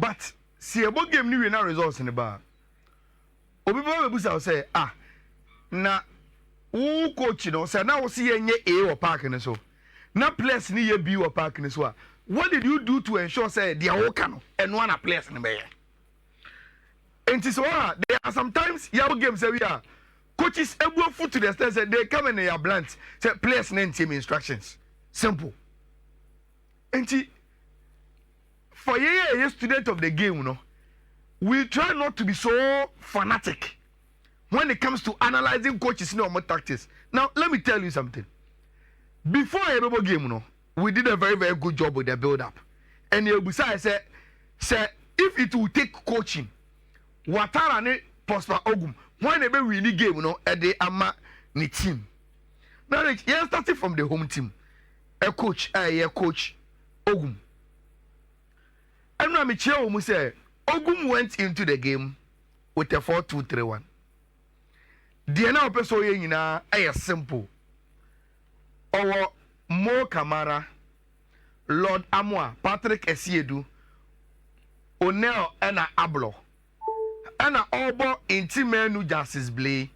But see a game ni we na results in the bar. Obi ba be busa say na wo coach no say na wo see yenye A or park ni so. Na players ni ye B or park ni so. What did you do to ensure say they are okay no and one players ni be? And so there are sometimes your games we are coaches able foot to the extent say they come in your blunt say players name team instructions. Simple. And for a student of the game, you know, we try not to be so fanatic when it comes to analyzing coaches' normal tactics. Now, let me tell you something. Before a game, you know, we did a very, very good job with the build-up. And besides, say, if it will take coaching, Watara ne Prosper Ogum, when they win the game, you know, at the Ama ni team. Now, yeah, starting from the home team, a coach Ogum. And now, Michelle say Ogum went into the game with a 4-2-3-1. The now person yina is simple. Our Mo Kamara, Lord Amwa, Patrick Esiedu, Onel Ena Ablo, Ena Obo Intimenu Justice Blay.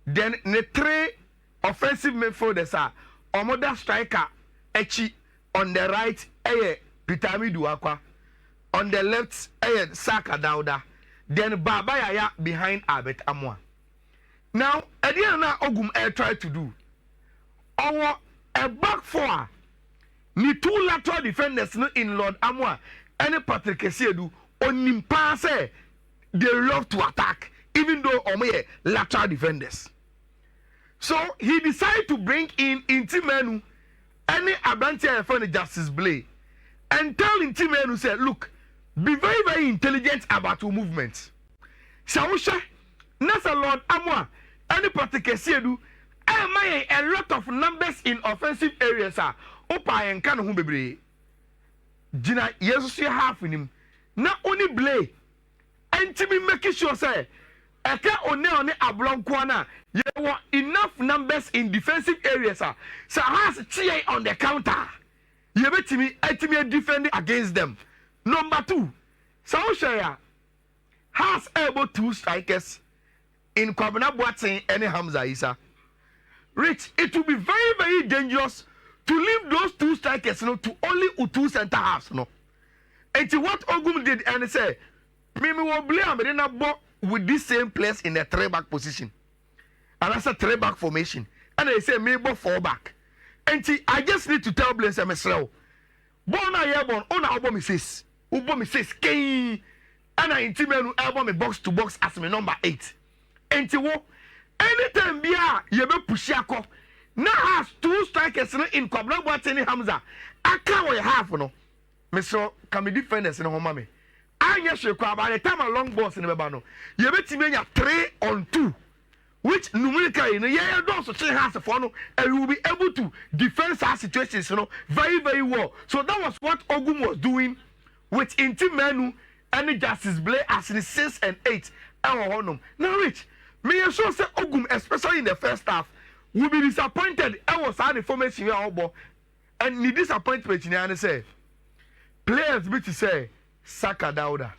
Then the three offensive midfielders are Omoda striker Echi on the right, Pitami Duakwa. On the left, Saka Dauda. Then Baba Yaya behind Abet Amwa. Now, Ediana Ogum tried to do. Our a back four. Ni two lateral defenders in Lord Amwa. And Patrick Esiedu on Nimpase. They love to attack. Even though Omoye lateral defenders. So he decided to bring in Intimenu. Any Abrantia for the Justice Blay. And tell Intimenu say, look, be very, very intelligent about your movements. Sausha, Nasa Lord Amwa, any particular Siedu, a lot of numbers in offensive areas are Opa and Kano Humbebre. Gina, yes, you half in him. Not only Blay, and to be making sure, say, I can't only Ablon Kwana, you want enough numbers in defensive areas, sir. So has TA on the counter. You bet me, defending against them. Number two, Saoshaya has able two strikers in Kwabena Boateng and Hamza Isa. Rich, it will be very, very dangerous to leave those two strikers to only two center halves. And what Ogum did, and he said, Mimi will blame with this same place in the three-back position. And that's a three-back formation. And they say, maybe four-back. And I just need to tell Blaise Mesrel, Bona Yabon, on our bomb says, Ubomi says, Kay, and I intimate album box to box as my number 8. And to walk anytime, Bia, you be Pushiako. Now has two strikers in Kwabena Boateng Hamza. I can't half, no. Mr. Can be defenders in home, mammy. I guess you by the time a long boss in the Babano. You bet me 3-on-2, which numerically in the year also has a funnel, and you will be able to defend our situations, very, very well. So that was what Ogum was doing with Intimenu and the Justice Blay as in 6 and 8. Now, Rich, me and so say Ogum, especially in the first half, will be disappointed. I was had information here, and the disappointment in the say players be to say Saka Dauda,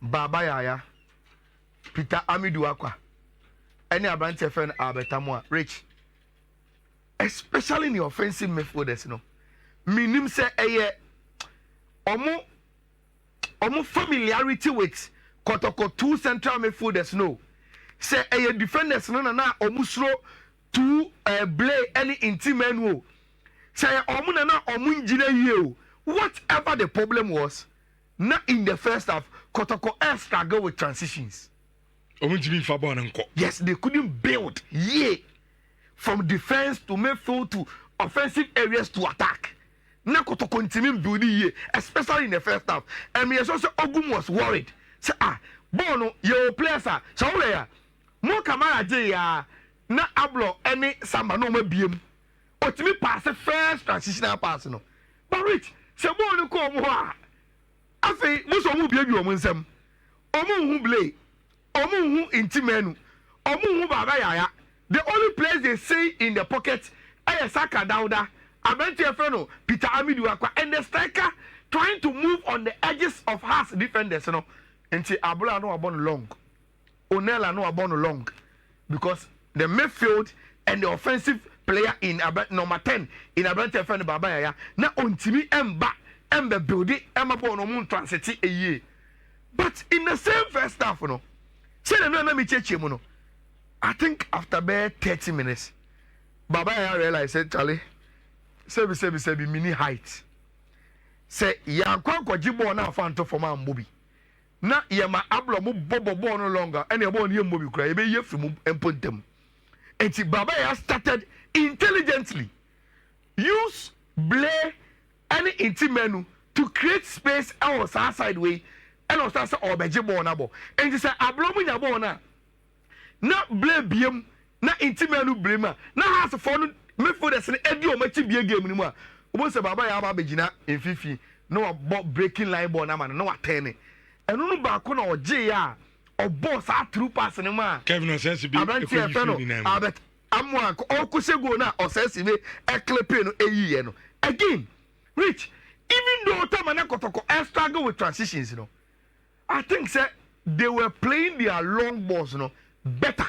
Baba Yaya, Peter Amidu Akwa, any Abranche friend Albertamwa, Rich, especially in the offensive midfielders, minim say omo familiarity with Kotoko two central midfielders say defenders na omo slow two Blay any Intimenu say omo na omo njina yie. Whatever the problem was, not in the first half, Kotoko struggled with transitions. Yes, they couldn't build from defense to midfield to offensive areas to attack. Now Kotoko continue building especially in the first half. And me also Ogum was worried. Say Bono, your players are so there. Mo Kamara J na Ablo any Samba no me biem. But me pass the first transitional pass But Rich, se mo no ko mo a afi mo so mo bia bi o mo nsam o mo hu Blay o mo hu Intimenu o mo hu Baba Yaya. The only place they see in the pocket is Saka Dauda, Abranche Feno, Peter Amidu Akwa, and the striker trying to move on the edges of Hearts defenders, you know. Until Abula no abon long. Onela no abon long. Because the midfield and the offensive player in number 10 in Abante Fene Babaya na ontimi emba build it emba bo no mun transit a year. But in the same first half, you know, say the no me cheche mu no. I think after about 30 minutes, Babaya realized said Charlie, sebi mini height. Say ya kwa jibo na fanto for man Bobby. Na yema ablo mo bobo no longer and your bone here Bobby cry be ye from empontem. And Babaya started intelligently use blay any intimenu to create space outside way and also obejibo na bo. And he said ablo mo nyabo na blay biem na intimenu blema na has for no me for the sene edi o machi bie game ni mu a obo se baba ya ba begina enfifi no breaking line ball na man no atene eno no ba ko na oje ya obo sa through pass ni mu a Kevin Osensi bi abet amwa ko okusego na Osensi be eklepe no eyiye no again Rich, even though Tamana Kotoko struggle with transitions, you know, I think say they were playing their long balls, you know, better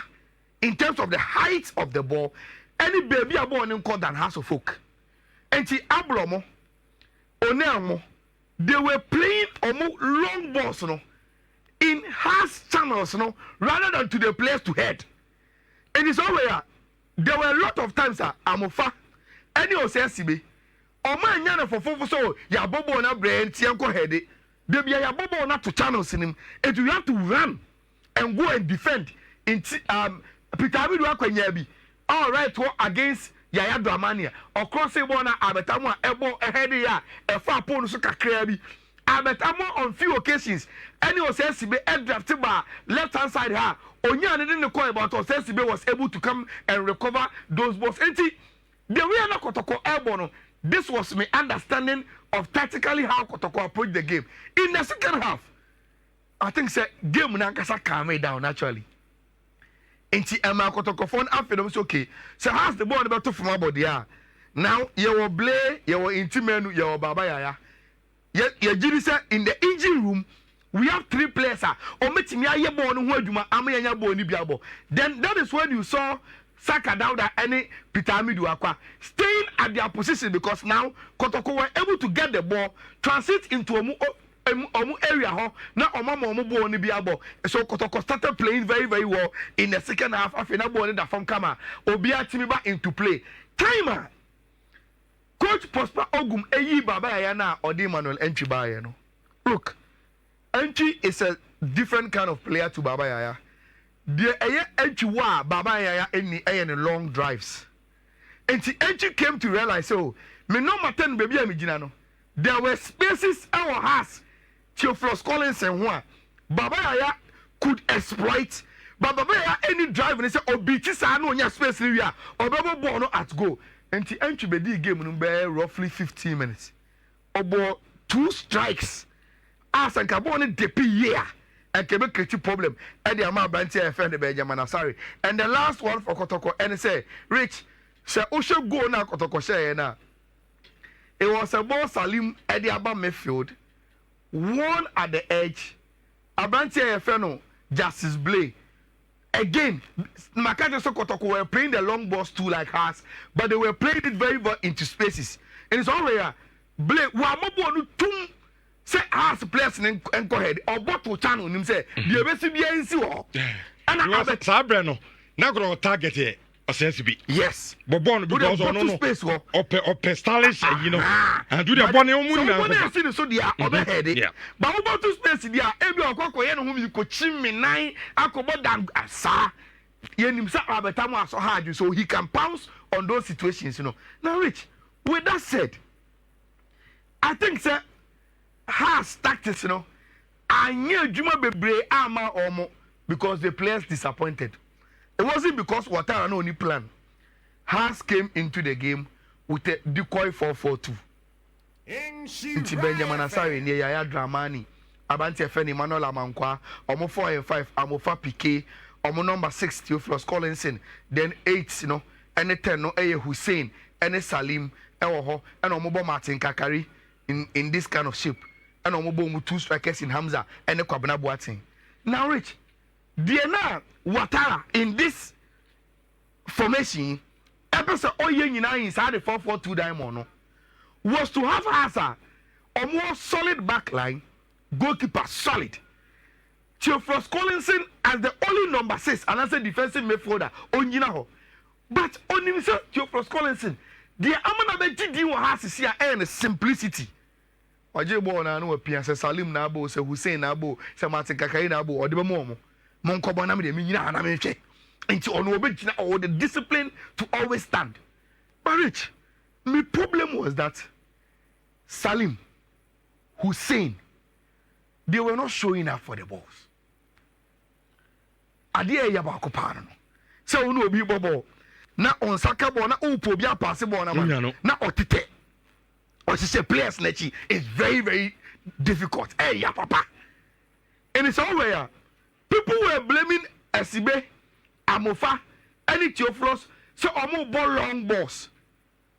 in terms of the height of the ball. Any baby are born in called than House of Folk. And the Ablomo, Onelmo, they were playing long balls, you know, in harsh channels, you know, rather than to the players to head. And it's over. There were a lot of times that Amofa, any Osesibe, Oma nyana for so ya bobo na brain tianko head. They be ya bobo na to channels in him, and you have to run and go and defend in Peter Abidu akwenyabi. All right, against Yaya Dramania or crossing bona abetamo ebo ahead ya a far pon so kakra bi abetamo on few occasions any Osesibe drafted by left hand side her onya ne the call about Osesibe was able to come and recover those balls. And the way na Kotoko airborne, this was my understanding of tactically how Kotoko approached the game. In the second half, I think say game na kasa calm down actually. Inti Emma Kotoko phone after them okay. So how's the ball about to from about there? Now you will play, you will intimate your baba yaya. You say in the engine room we have 3 players. Or meeting me a born who do my amaya boni biabo. Then that is when you saw Saka Dauda any Peter Amidu Akwa staying at their position because now Kotoko were able to get the ball, transit into a area now Omamo biabo. So Kotoko started playing very, very well in the second half. After that ball in the from Kama, Obia Timiba into play. Timer. Coach Prosper Ogum Eyi Baba Yana or Manuel Entry Bayano. Look, Entry is a different kind of player to Baba Yaya. The Entry wa Baba Yaya any long drives. Entry came to realize me no matter baby Amijinano. There were spaces our house. Theophilus Collins and one. Baba Yaya could exploit. But Baba Yaya any drive and say Obiti Sano nya space area or Baba Bono at go. And the entry bedi game number roughly 15 minutes. About 2 strikes. As and Caboni depi year. And Quebec create problem. And the amount banty FN the Benjamin sorry. And the last one for Kotoko and say, Rich, say Osho go now Kotoko say na. It was a ball Salim at the Abba Midfield. One at the edge. Abanti FN Justice Blay. Again, Makajo Kotoko were playing the long balls too like us, but they were playing it very well into spaces. And it's all here. Blake, Wamobo tum say us players and go ahead or bottle channel him say the best be in and I bet Sabreno. Now go target here. Osensibi. Yes. But born because no space or stylish, you know. And do the bonnet on moon. So they are overhead. But about to space, they are able to go whom you could chimney 9 Akobodan Asa. Yenimsa Abatama so hard, so he can pounce on those situations, you know. Now, Rich, with that said, I think, sir, has tactics, you know. I knew Juma Bebre Ama Omo because the players disappointed. It wasn't because Watara no any plan. Haas came into the game with a decoy 4-4-2. Inti Benjamin Asari near Yaya Dramani, Abante Feni Manuel Amankwa, Omo 4 and 5, Amofa Piqué, Omo number 6, Theophilus Collinson, then 8, you know, and 10 no Hussein, and Salim, Ewoho, and Omobo Martin Kakari, in this kind of shape. And omo 2 strikers in Hamza and Kwabena Boateng. Now, Rich, Diana Watara in this formation, episode inside the 4-4-2 diamond was to have as a more solid back line, goalkeeper solid. Theophilus Collinson as the only number 6 and as a defensive midfielder on Jinaho. But on himself, Theophilus Collinson, the Amana Beti has to see a simplicity. Ojebo na no apia se Salim na abo se Hussein na abo se Martin Kakai na abo ode be mo monko bona me de me nyina na me hwe enti ono obegina all the discipline to always stand. But Rich, my problem was that Salim, Hussein, they were not showing up for the balls. Ade e ya ba ko pa no se ono obi bobo na on saka ball na upo bi apase ball na na otete. Or she say players nechi is very, very difficult. Hey, yeah, papa. And it's all where people were blaming Esibe, Amofa, any Theophilus, so Omo ball long balls.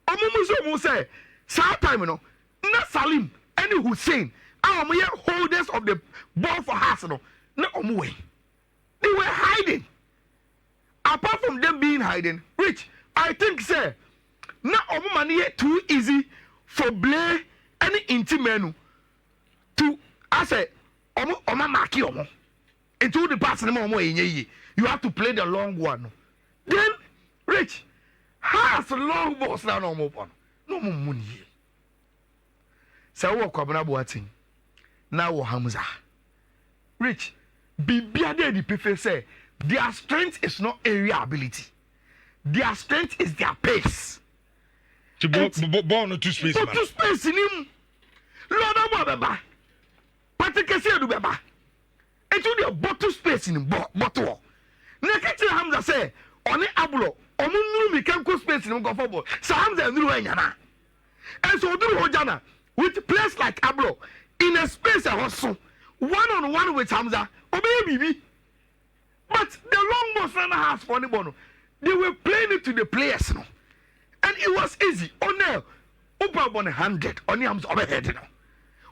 Omo say, sad time, you know, not Salim, any Hussein, our holders of the ball for Arsenal, not Omo way. They were hiding. Apart from them being hiding, Rich, I think, sir, not Omo money too easy. For Blay any intimenu to I say omo maki omo into the pass no more you have to play the long one. Then Rich has long balls now no more no more money. So what Kwabena Boateng now Hamza Rich bibia dey the people say their strength is not area ability, their strength is their pace. To ball no two space. Two space in him. Lord Ababa. Patrick do baba. And to the bottle space in him. Bottle. Nakati Hamza say, on the abulo, omu mi can go space in him go forward. So Hamza knew yana. And so do Hojana with place like abulo in a space also 1-on-1 with Hamza. Obey bibi. But the long ball runner has funny bono. They were playing it to the players no. And it was easy. On there, Opa bon 100. On the arms overhead.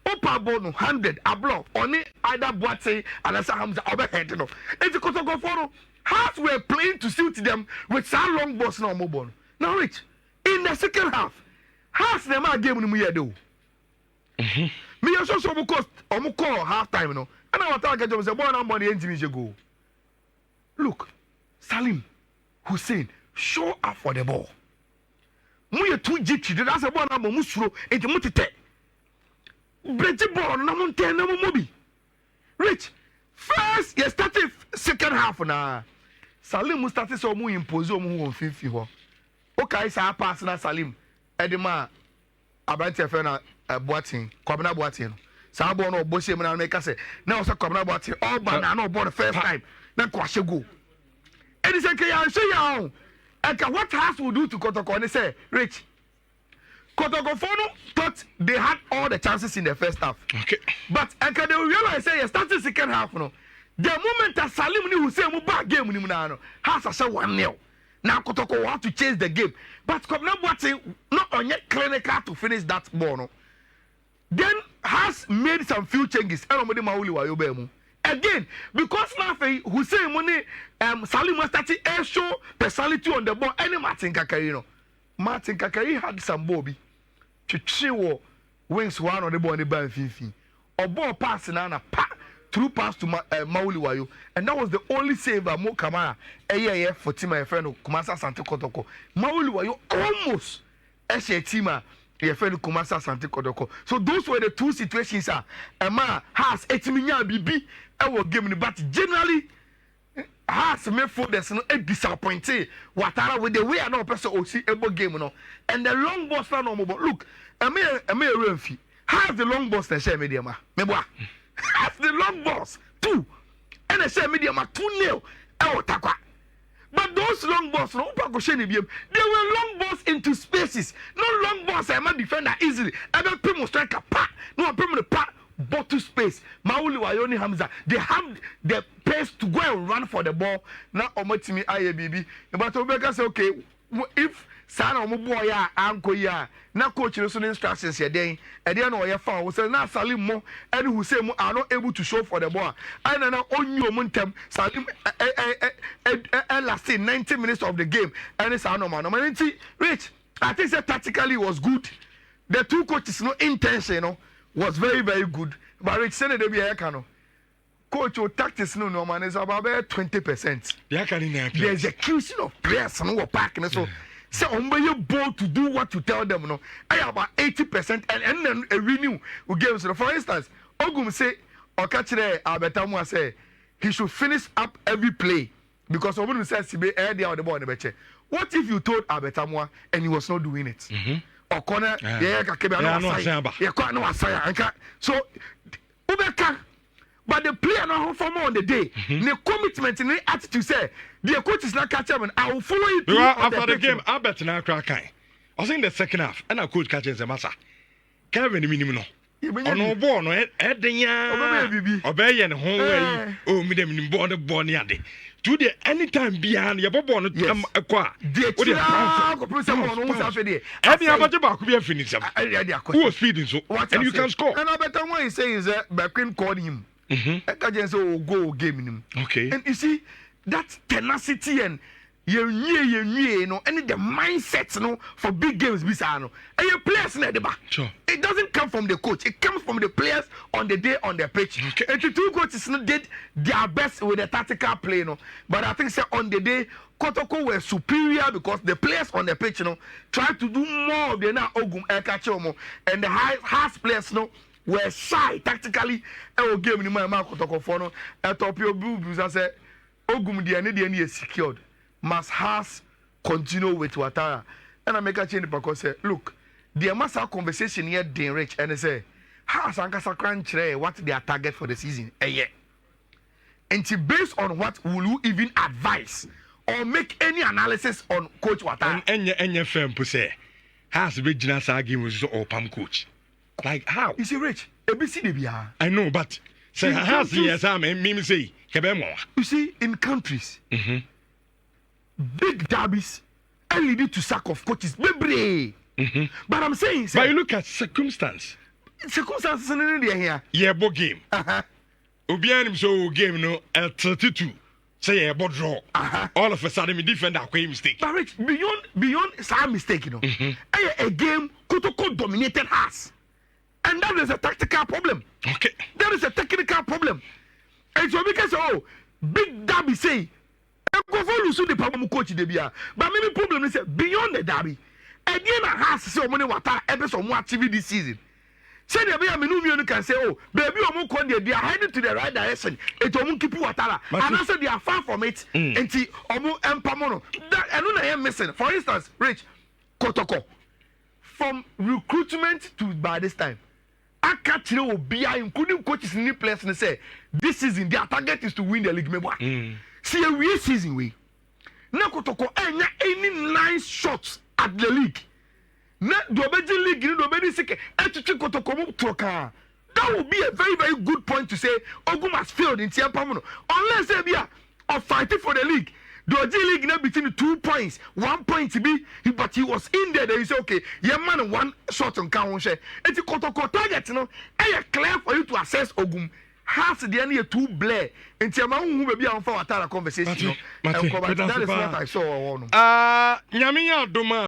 Opa bon 100. A block. On the either Boateng and as Hamza overhead. It's a Kotoko follow. Half were playing to suit them with some long balls no more. Now, Rich, in the second half, half them are game in the do. Me also so because call half time, you know. And I was talking to them, one money into go. Look, Salim, Hussein, show up for the ball. Muye too jitty, that's a one number musro, and the mutite. Betty ball, no monte, no mobi. Rich, first, you started second half na. Salim started so mu impose mu on 50 ho. Okay, sa pass na Salim. Edema Abante Fena Boateng, Kwabena Boateng. Sa ball no bosse me na make say. Na o say Kwabena Boateng, all ban na no ball the first time. Na kwashe go. And he said, "Can show you?" And what Haas will do to Kotoko? And they say, Rich, Kotoko thought they had all the chances in the first half. Okay. But and they realize say starting second half, no. The moment that Salim knew say mu back game ni no, Haas say 1-0. Now Kotoko want to change the game. But Kwabena Boateng not on yet clinical to finish that ball. No. Then Haas made some few changes. Again, because now Hussein Money Salim was starting air show personality on the ball. Any Martin Kakari, no. Martin Kakari had some bobby to chill wings one on the ball in the ball 15. Or ball pass and a through pass to Mauliwayo. And that was the only save Mo Kamara for Tima friend Kumasa Asante Kotoko. Mauliwayo almost Tima. Friend Kumasa Asante Kotoko. So those were the two situations. Emma has Etiminya Bibi. I will give me, but generally has me for this no disappointed. Watara with the way I know person will see able game no. And the long balls no more. Look, I may Renfi have the long balls and share media ma. Have the long balls 2 and I share media ma 2-0. But those long balls no they were long balls into spaces. No long balls I might defender easily. I don't pay more striker pa. No pay the pa. Bottle space. Mauli Wayoni Hamza. They have the pace to go and run for the ball. Now Omotimi IABB. But Obeka say, okay, if sana omo boy ya anko ya na coach no so instructions ye den e dey na oye fa wo say na Salim mo and who say mo are not able to show for the ball and na onyu omo ntem Salim last 90 minutes of the game and it's no man Rich I think that tactically was good. The two coaches no intention was very very good but Rich say they be here can coach or tactics no man is about 20%. The execution of players no pack so say you bold to do what you tell them no. I about 80% and then a renew who games for instance Ogum say or catch there Abetamu say he should finish up every play because Ogum says he be air the ball in the beche. What if you told Abetamwa and he was not doing it? Or corner so Ubeka. But the player not perform on the day. The commitment in the attitude say the coach is not catch up and I will follow you through after the game. I bet now crack. I was in the second half and I coach catches the massa. Kevin the minimum. No born no edenya obey and home oh me dem born the born yade. Today anytime behind your born akwa. Any about back be finish. Who was feeding so and you can score. And I bet what he say is that Beckham called him. Go game. Okay. And you see that tenacity and you know, and the mindset for big games and your players sure. It doesn't come from the coach, it comes from the players on the day on the pitch. Okay. And the two coaches did their best with the tactical play, but I think on the day Kotoko were superior because the players on the pitch tried to do more of the Ogum and the high players were shy tactically. Game in my Kotoko for top your boobies. I said Ogum the is secured. Must has continue with Watara. And I make a change because say, look, there must have conversation here, Dean Rich, and they say, how Sankasa crunch what their target for the season? And based on what will you even advise or make any analysis on Coach Watara? And your firm per se has original arguments or Pam coach. Like how? You see, Rich, ABCDBR. I know, but say has yes, I mean, say, you see, in countries. Big derbies lead to sack of coaches. But I'm saying, but you look at circumstances in here. Yeah, ball game. Obianim so game no at 32. Say a ball draw. All of a sudden, me defend that mistake. But Rich, beyond some mistake, a game Kotoko dominated us, and that is a tactical problem. Okay, that is a technical problem. And so because big derby say. Go for lose the problem coach de bia but maybe problem is beyond the derby and then has so many water episode more activity this season say the be me can say baby omo kon they are heading to the right direction it omo keep water and also they are far from it enti omo empamono that and no am missing for instance Rich Kotoko from recruitment to by this time akachire obia including coaches in the players and say this season their target is to win the league maybe see a real season way. Na Kotoko any nice shots at the league. Na Dobeji league ni Dobeji sike etutu Kotoko mu troka. That would be a very very good point to say Ogum has failed in Tiampamuno. Unless they be of fighting for the league. Doji league na between 2 points, 1 point to be, but he was in there. They say okay, yeah man one shot on count share. It's Kotoko target clear for you to assess Ogum. Has the any two blare in Tiama who may be on for a conversation. That is what I saw. Nyamiya Duma.